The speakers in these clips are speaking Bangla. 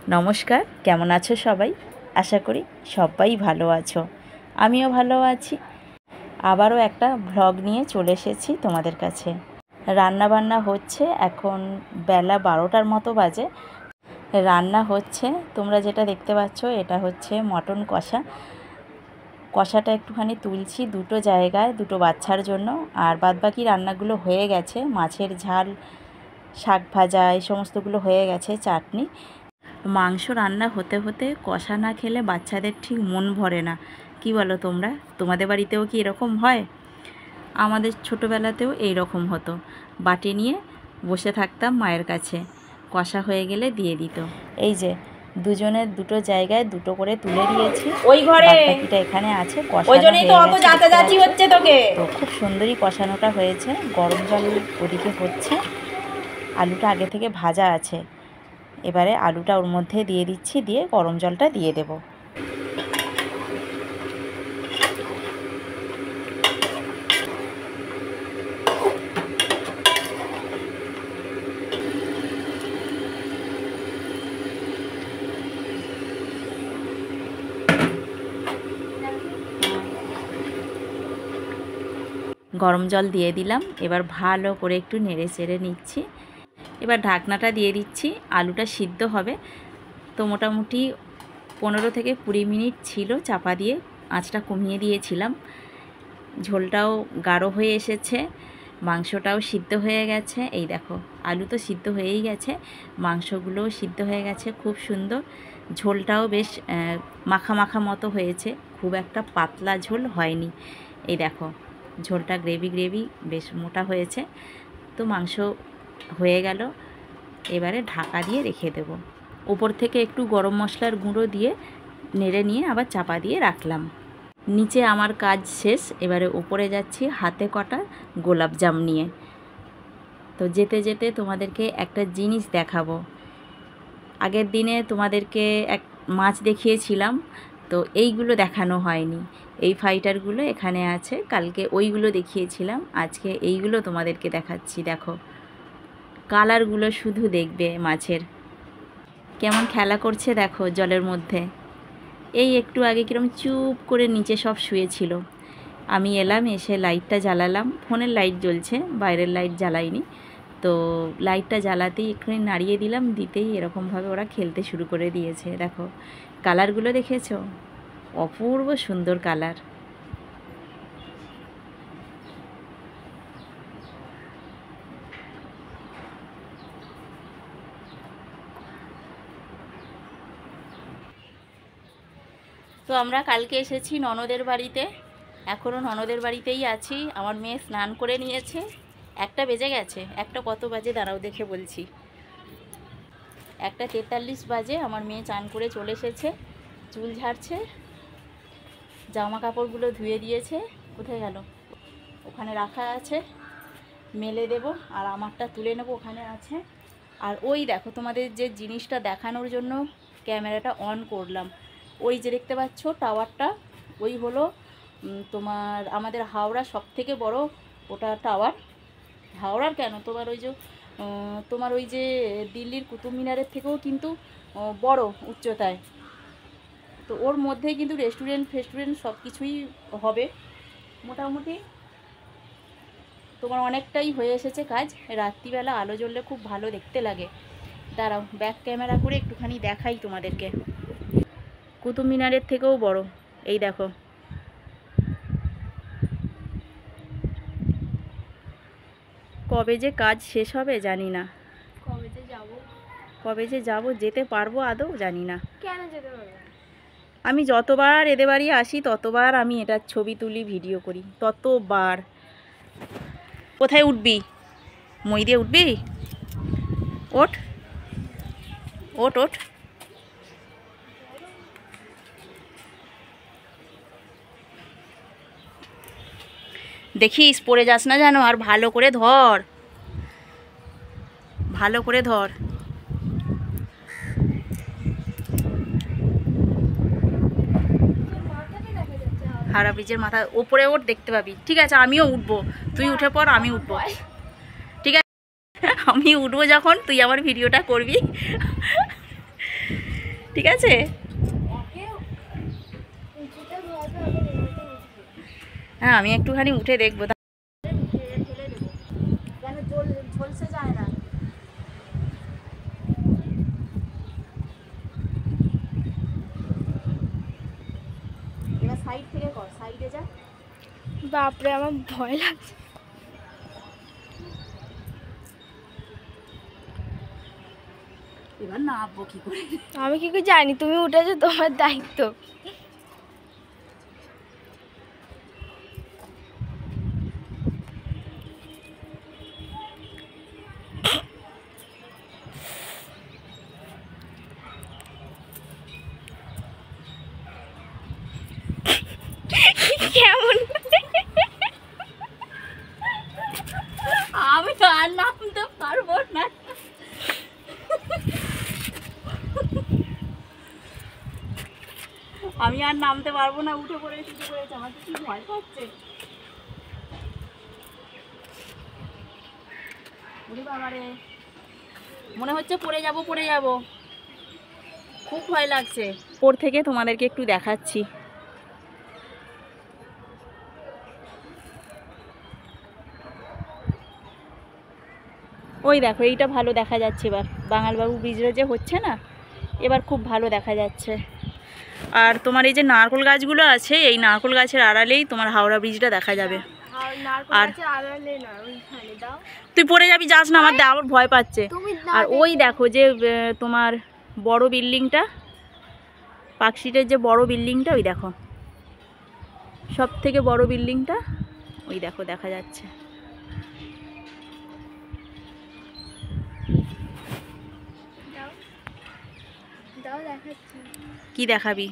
নমস্কার, কেমন আছো সবাই? আশা করি সবাই ভালো আছো। আমিও ভালো আছি। আবারও একটা ভ্লগ নিয়ে চলে এসেছি তোমাদের কাছে। রান্না বান্না হচ্ছে, এখন বেলা 12টার মতো বাজে। রান্না হচ্ছে, তোমরা যেটা দেখতে পাচ্ছ এটা হচ্ছে মটন কষা। কষাটা একটুখানি তুলছি দুটো জায়গায়, দুটো বাচ্চার জন্য। আর বাদবাকি রান্নাগুলো হয়ে গেছে, মাছের ঝাল, শাক ভাজা, এই সমস্তগুলো হয়ে গেছে, চাটনি। মাংস রান্না হতে হতে কষা না খেলে বাচ্চাদের ঠিক মন ভরে না। কি বলো তোমরা? তোমাদের বাড়িতেও কি এরকম হয়? আমাদের ছোটোবেলাতেও এই রকম হতো। বাটি নিয়ে বসে থাকতাম মায়ের কাছে, কষা হয়ে গেলে দিয়ে দিত। এই যে দুজনের দুটো জায়গায় দুটো করে তুলে দিয়েছি, ওই ঘরে বাকিটা এখানে আছে। তো খুব সুন্দরই কষানোটা হয়েছে। গরম জল ওদিকে হচ্ছে, আলুটা আগে থেকে ভাজা আছে। এবারে আলুটা ওর মধ্যে দিয়ে দিচ্ছি, দিয়ে গরম জলটা দিয়ে দেব। গরম জল দিয়ে দিলাম, এবার ভালো করে একটু নেড়ে চেড়ে নিচ্ছি। এবার ঢাকনাটা দিয়ে দিচ্ছি, আলুটা সিদ্ধ হবে। তো মোটামুটি 15 থেকে 20 মিনিট ছিল চাপা দিয়ে, আঁচটা কমিয়ে দিয়েছিলাম। ঝোলটাও গাঢ় হয়ে এসেছে, মাংসটাও সিদ্ধ হয়ে গেছে। এই দেখো, আলু তো সিদ্ধ হয়েই গেছে, মাংসগুলোও সিদ্ধ হয়ে গেছে, খুব সুন্দর। ঝোলটাও বেশ মাখা মাখা মতো হয়েছে, খুব একটা পাতলা ঝোল হয়নি। এই দেখো, ঝোলটা গ্রেভি বেশ মোটা হয়েছে। তো মাংস হয়ে গেল, এবারে ঢাকা দিয়ে রেখে দেব। উপর থেকে একটু গরম মশলার গুঁড়ো দিয়ে নেড়ে নিয়ে আবার চাপা দিয়ে রাখলাম। নিচে আমার কাজ শেষ, এবারে উপরে যাচ্ছি হাতে কটা গোলাপজাম নিয়ে। তো যেতে যেতে তোমাদেরকে একটা জিনিস দেখাবো। আগের দিনে তোমাদেরকে এক মাছ দেখিয়েছিলাম, তো এইগুলো দেখানো হয়নি। এই ফাইটারগুলো এখানে আছে, কালকে ওইগুলো দেখিয়েছিলাম, আজকে এইগুলো তোমাদেরকে দেখাচ্ছি। দেখো, কালারগুলো শুধু দেখবে মাছের, কেমন খেলা করছে দেখো জলের মধ্যে। এই একটু আগে কিরম চুপ করে নিচে সব শুয়েছিল। আমি এলাম, এসে লাইটটা জ্বালালাম। ফোনের লাইট জ্বলছে, বাইরের লাইট জ্বালাইনি। তো লাইটটা জ্বালাতেই একটুখানি নাড়িয়ে দিলাম, দিতেই এরকমভাবে ওরা খেলতে শুরু করে দিয়েছে। দেখো কালারগুলো দেখেছো? অপূর্ব সুন্দর কালার। তো আমরা কালকে এসেছি ননদের বাড়িতে, এখনও ননদের বাড়িতেই আছি। আমার মেয়ে স্নান করে নিয়েছে, 1টা বেজে গেছে। 1টা কত বাজে দাঁড়াও দেখে বলছি, 1টা 43 বাজে। আমার মেয়ে চান করে চলে এসেছে, চুল ঝাড়ছে, জামা কাপড়গুলো ধুয়ে দিয়েছে। কোথায় গেল? ওখানে রাখা আছে, মেলে দেব। আর আমারটা তুলে নেব, ওখানে আছে। আর ওই দেখো, তোমাদের যে জিনিসটা দেখানোর জন্য ক্যামেরাটা অন করলাম, ওই যে দেখতে পাচ্ছ টাওয়ারটা, ওই হলো তোমার আমাদের হাওড়া সবথেকে বড় ওটা টাওয়ার। হাওড়ার কেন, তোমার ওই যে দিল্লির কুতুব মিনারের থেকেও কিন্তু বড় উচ্চতায়। তো ওর মধ্যেই কিন্তু রেস্টুরেন্ট সব কিছুই হবে। মোটামুটি তোমার অনেকটাই হয়ে এসেছে কাজ। রাত্রিবেলা আলো জ্বললে খুব ভালো দেখতে লাগে। দাঁড়াও, ব্যাক ক্যামেরা করে একটুখানি দেখাই তোমাদেরকে। কুতুব মিনারের থেকেও বড়, এই দেখো। কবে যে কাজ শেষ হবে জানি না, কবে যে যাব, যেতে পারবো আদৌ জানি না। কেন যেতে পারবো? আমি যতবার এদের বাড়ি আসি ততবার আমি এটার ছবি তুলি, ভিডিও করি, ততবার। কোথায় উঠবি? মই দিয়ে উঠবি? ওঠ ওঠ ওঠ। দেখিস পড়ে যাস না জানো, আর ভালো করে ধর, ভালো করে ধর। হাওড়া ব্রিজের মাথা ওপরে ওঠ, দেখতে পাবি। ঠিক আছে, আমিও উঠবো, তুই উঠে পর, আমি উঠবো। ঠিক আছে, আমি উঠবো যখন তুই আমার ভিডিওটা করবি। ঠিক আছে? হ্যাঁ, আমি একটুখানি উঠে দেখবো, কেন ঝলসে যায় না। এবার সাইড থেকে কর, সাইডে যা। বাপরে, আমার ভয় লাগছে। এবার নামবো কি করে? আমি কি করে জানি? তুমি উঠেছো, তোমার দায়িত্ব। কেমন? আমি তো আর নামতে পারবো না। আমি আর নামতে পারবো না, উঠে পড়েছি। আমার তো কি ভয় পাচ্ছে। বাবারে, মনে হচ্ছে পড়ে যাব। খুব ভয় লাগছে। ওপর থেকে তোমাদেরকে একটু দেখাচ্ছি। ওই দেখো, এইটা ভালো দেখা যাচ্ছে। এবার বাঙালবাবু ব্রিজটা যে হচ্ছে না, এবার খুব ভালো দেখা যাচ্ছে। আর তোমার এই যে নারকেল গাছগুলো আছে, এই নারকেল গাছের আড়ালেই তোমার হাওড়া ব্রিজটা দেখা যাবে। আর তুই পড়ে যাবি, যাস না, আমার আমার ভয় পাচ্ছে। আর ওই দেখো যে তোমার বড় বিল্ডিংটা, পার্কস্ট্রিটের যে বড় বিল্ডিংটা, ওই দেখো, সব থেকে বড় বিল্ডিংটা, ওই দেখো দেখা যাচ্ছে। কি দেখাবি?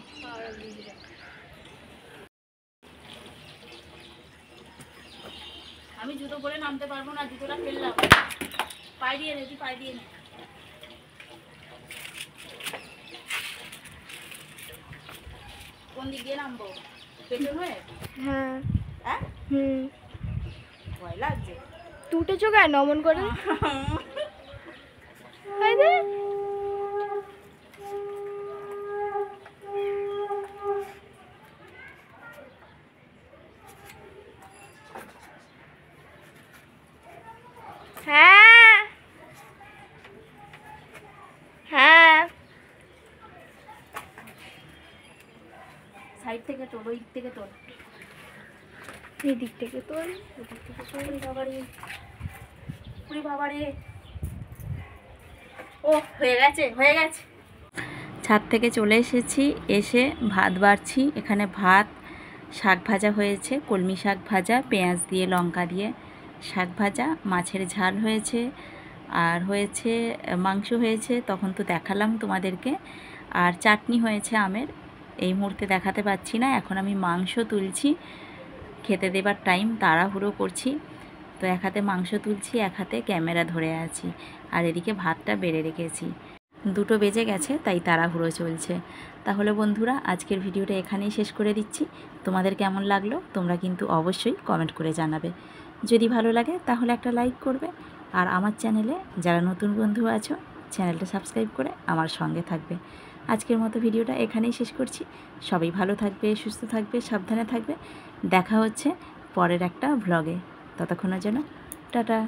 আমি জুতো পরে নামতে পারবো না, জুতোটা ফেললাম। পায়ে দিয়ে নে, তুই পায়ে দিয়ে নে। কোন দিক দিয়ে নামবো? পেছন হয়ে? হ্যাঁ। হ্যাঁ, ভয় লাগছে। টুটেছো কেন অমন করে? হ্যাঁ হ্যাঁ, সাইড থেকে তোল, ওই দিক থেকে তোল, এই দিক থেকে তোল। বাবারে, ও হয়ে গেছে। ছাদ থেকে চলে এসেছি, এসে ভাত বাড়ছি। এখানে ভাত, শাক ভাজা হয়েছে, কলমি শাক ভাজা, পেঁয়াজ দিয়ে লঙ্কা দিয়ে শাক ভাজা, মাছের ঝাল হয়েছে, আর হয়েছে মাংস হয়েছে, তখন তো দেখালাম তোমাদেরকে। আর চাটনি হয়েছে আমের, এই মুহূর্তে দেখাতে পাচ্ছি না। এখন আমি মাংস তুলছি, খেতে দেবার টাইম, তাড়াহুড়ো করছি। তো এক হাতে মাংস তুলছি, এক হাতে ক্যামেরা ধরে আছি, আর এদিকে ভাতটা বেড়ে রেখেছি। 2টো বেজে গেছে, তাই তাড়াহুড়ো চলছে। তাহলে বন্ধুরা, আজকের ভিডিওটা এখানেই শেষ করে দিচ্ছি। তোমাদের কেমন লাগলো তোমরা কিন্তু অবশ্যই কমেন্ট করে জানাবে। যদি ভালো লাগে তাহলে একটা লাইক করবে, আর আমার চ্যানেলে যারা নতুন বন্ধু আছো, চ্যানেলটা সাবস্ক্রাইব করে আমার সঙ্গে থাকবে। আজকের মতো ভিডিওটা এখানেই শেষ করছি। সবাই ভালো থাকবে, সুস্থ থাকবে, সাবধানে থাকবে। দেখা হচ্ছে পরের একটা ভ্লগে। ততক্ষণের জন্য টাটা।